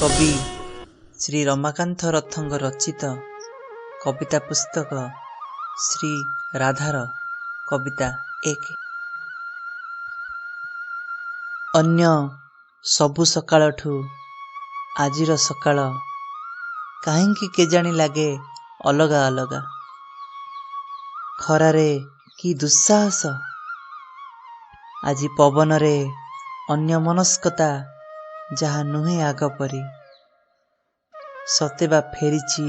कवि श्री रमाकांत रथंग रचित कविता पुस्तक श्री राधार कविता 1। अन्य सबु सकाळठू आजिर सकाळ काहींकी केजाणी लागे अलगा अलगा। खरारे कि दुस्साहस, आजि पवनरे अन्य मनस्कता जहा नुहे आग परी। सतेबा फेरिछि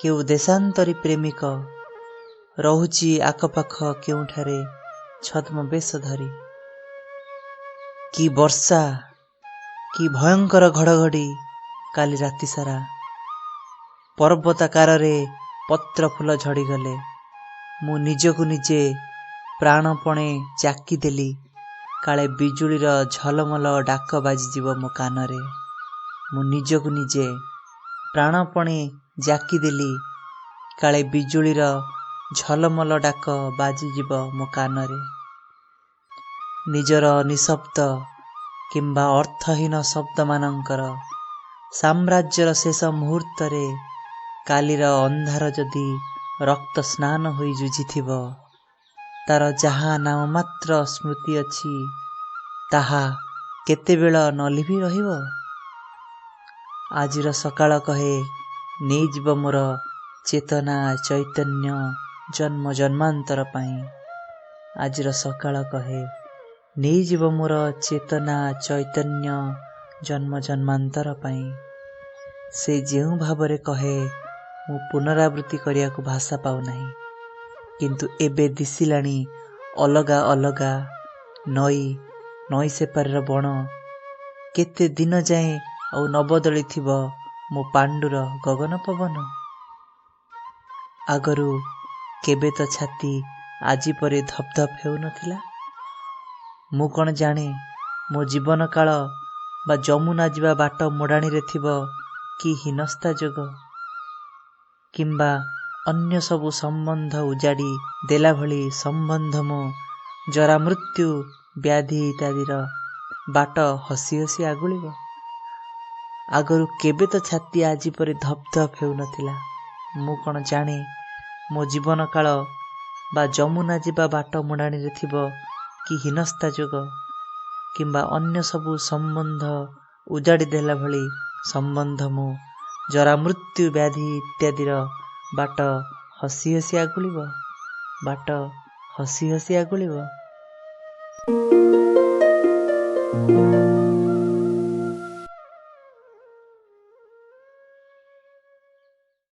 केउ देशांतरी प्रेमिक, रहुछि आखपाख केउठारे छद्मवेश धरी। कि वर्षा कि भयंकर घड़घड़ी काली राति सारा, पर्वताकाररे पत्र फूल झड़ीगले। मु निजकु निजे प्राणपणे चाकी देली, काले बिजुलीर झलमल डाक बाजिଯିव मो कानरे। मु निजकु निजे प्राणपणे जाकी देली, काले बिजुलीर झलमल डाक बाजिଯିव मो कानरे। निजर निशब्द किंबा अर्थहीन शब्द मानंकर साम्राज्यर शेष मुहूर्तरे कालीर अंधार जदि रक्त स्नान होई जुझिथिव, तार जहा नाम मात्र स्मृति अछि ताहा केतेबेଳ न लिभि रहिब। आजिर सकाळ कहे नेइजिब मोर चेतना चैतन्य जन्म जन्मांतर पाई। आजिर सकाळ कहे नेइजिब मोर चेतना चैतन्य जन्म जन्मांतर पाई। से जेउ भावरे कहे मु पुनरावृत्ति करियाकु भाषा पाउ नाही, किंतु एबे दिसिलाणी अलगा अलगा नई नई सेपारेर बण। केते दिन जाए आउ न बदली थिब मो पांडुर गगन पवन। आगरू केबे तो छाती आजी परे धपधप हेउ नथिला। मु कण जाने मो जीवन काल बा जमुना जिबा बाट मोडाणी रे थिब कि हिनस्ता जोग, किंबा अन्य सबु संबंध उजाड़ी देला भली संबंध मो जरा मृत्यु व्याधि इत्यादिर बाट हसी हसी आगुलिब। आगरू केबे तो छाती आजी परे धपधप हेउ नथिला। मु कण जाने मो जीवन काल बा जमुना जिबा बाट मोडाणी रे थिब कि हिनस्ता जोग, किंबा अन्य सबु संबंध उजाड़ी देला भली संबंध मो जरा मृत्यु व्याधि इत्यादिर बाट हसी हसी आगुलिब, बाट हसी हसी आगुलिब।